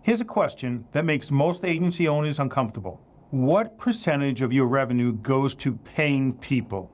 Here's a question that makes most agency owners uncomfortable. What percentage of your revenue goes to paying people?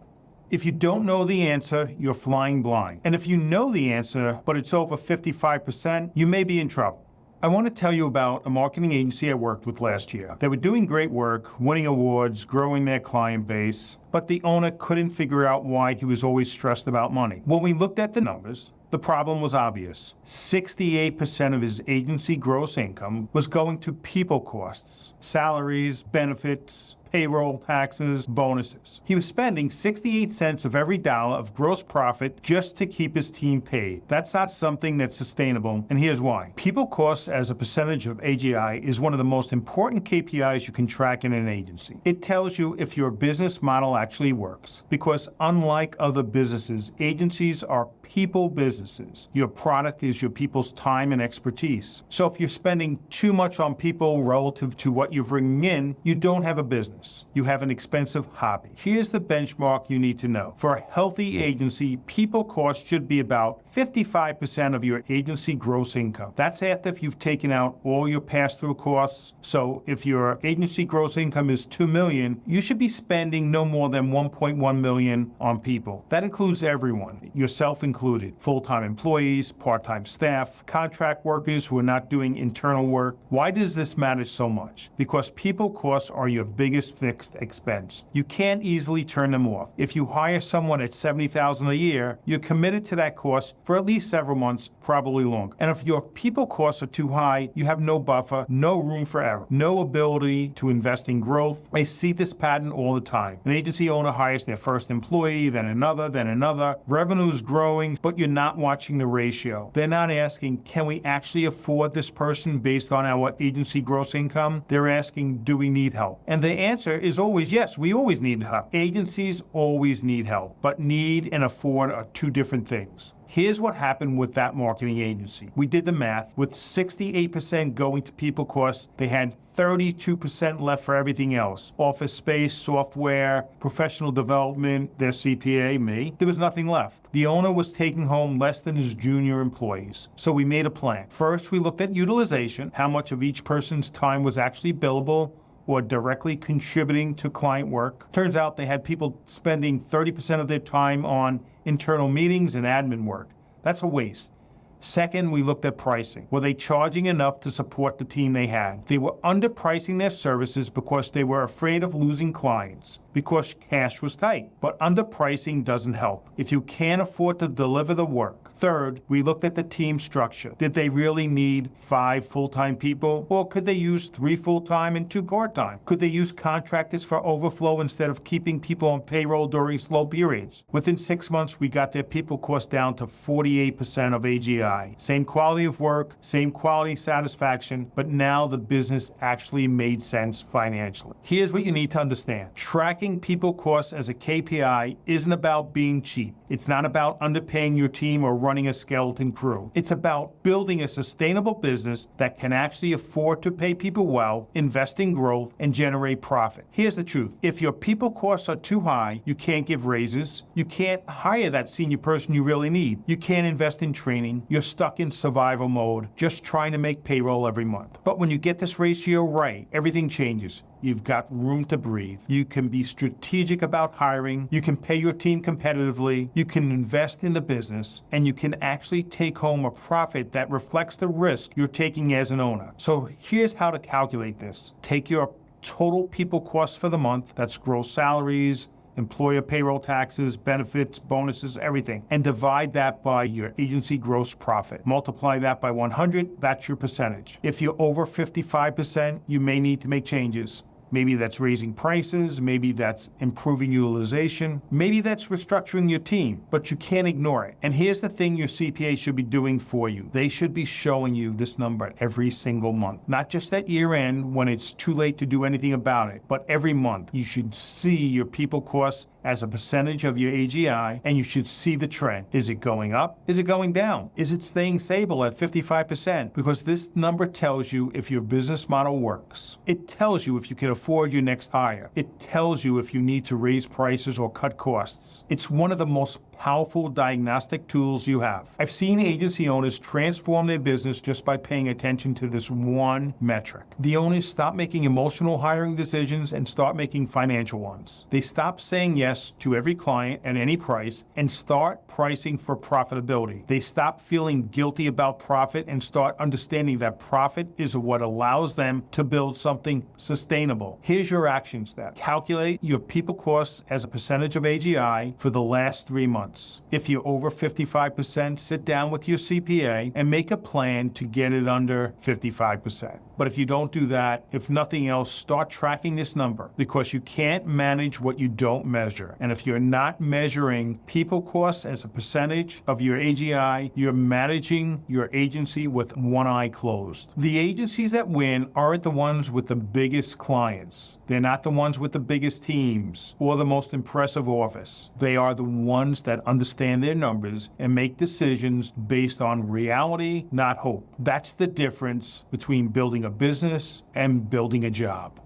If you don't know the answer, you're flying blind. And if you know the answer, but it's over 55%, you may be in trouble. I want to tell you about a marketing agency I worked with last year. They were doing great work, winning awards, growing their client base, but the owner couldn't figure out why he was always stressed about money. When we looked at the numbers, the problem was obvious. 68% of his agency gross income was going to people costs, salaries, benefits, payroll, taxes, bonuses. He was spending 68 cents of every dollar of gross profit just to keep his team paid. That's not something that's sustainable, and here's why. People costs as a percentage of AGI is one of the most important KPIs you can track in an agency. It tells you if your business model actually works, because unlike other businesses, agencies are people businesses. Your product is your people's time and expertise. So if you're spending too much on people relative to what you're bringing in, you don't have a business. You have an expensive hobby. Here's the benchmark you need to know. For a healthy agency, people cost should be about 55% of your agency gross income. That's after if you've taken out all your pass-through costs. So if your agency gross income is $2 million, you should be spending no more than $1.1 million on people. That includes everyone, yourself included, full-time employees, part-time staff, contract workers who are not doing internal work. Why does this matter so much? Because people costs are your biggest fixed expense. You can't easily turn them off. If you hire someone at $70,000 a year, you're committed to that cost for at least several months, probably longer. And if your people costs are too high, you have no buffer, no room for error, no ability to invest in growth. I see this pattern all the time. An agency owner hires their first employee, then another, then another. Revenue is growing, but you're not watching the ratio. They're not asking, can we actually afford this person based on our agency gross income? They're asking, do we need help? And the answer is always yes, we always need help. Agencies always need help, but need and afford are two different things. Here's what happened with that marketing agency. We did the math. With 68% going to people costs, they had 32% left for everything else. Office space, software, professional development, their CPA, me. There was nothing left. The owner was taking home less than his junior employees. So we made a plan. First, we looked at utilization, how much of each person's time was actually billable or directly contributing to client work. Turns out they had people spending 30% of their time on internal meetings and admin work. That's a waste. Second, we looked at pricing. Were they charging enough to support the team they had? They were underpricing their services because they were afraid of losing clients, because cash was tight. But underpricing doesn't help if you can't afford to deliver the work. Third, we looked at the team structure. Did they really need 5 full-time people? Or could they use 3 full-time and 2 part-time? Could they use contractors for overflow instead of keeping people on payroll during slow periods? Within 6 months, we got their people cost down to 48% of AGI. Same quality of work, same quality satisfaction, but now the business actually made sense financially. Here's what you need to understand. Tracking people costs as a KPI isn't about being cheap. It's not about underpaying your team or running a skeleton crew. It's about building a sustainable business that can actually afford to pay people well, invest in growth, and generate profit. Here's the truth. If your people costs are too high, you can't give raises. You can't hire that senior person you really need. You can't invest in training. You're stuck in survival mode, just trying to make payroll every month. But when you get this ratio right, everything changes. You've got room to breathe. You can be strategic about hiring. You can pay your team competitively. You can invest in the business, and you can actually take home a profit that reflects the risk you're taking as an owner. So here's how to calculate this. Take your total people costs for the month, that's gross salaries, employer payroll taxes, benefits, bonuses, everything, and divide that by your agency gross profit. Multiply that by 100, that's your percentage. If you're over 55%, you may need to make changes. Maybe that's raising prices, maybe that's improving utilization, maybe that's restructuring your team, but you can't ignore it. And here's the thing your CPA should be doing for you. They should be showing you this number every single month. Not just at year end when it's too late to do anything about it, but every month. You should see your people costs as a percentage of your AGI, and you should see the trend. Is it going up? Is it going down? Is it staying stable at 55%? Because this number tells you if your business model works. It tells you if you can afford your next hire. It tells you if you need to raise prices or cut costs. It's one of the most powerful diagnostic tools you have. I've seen agency owners transform their business just by paying attention to this one metric. The owners stop making emotional hiring decisions and start making financial ones. They stop saying yes to every client at any price and start pricing for profitability. They stop feeling guilty about profit and start understanding that profit is what allows them to build something sustainable. Here's your action step. Calculate your people costs as a percentage of AGI for the last 3 months. If you're over 55%, sit down with your CPA and make a plan to get it under 55%. But if you don't do that, if nothing else, start tracking this number, because you can't manage what you don't measure. And if you're not measuring people costs as a percentage of your AGI, you're managing your agency with one eye closed. The agencies that win aren't the ones with the biggest clients. They're not the ones with the biggest teams or the most impressive office. They are the ones that understand their numbers and make decisions based on reality, not hope. That's the difference between building a business and building a job.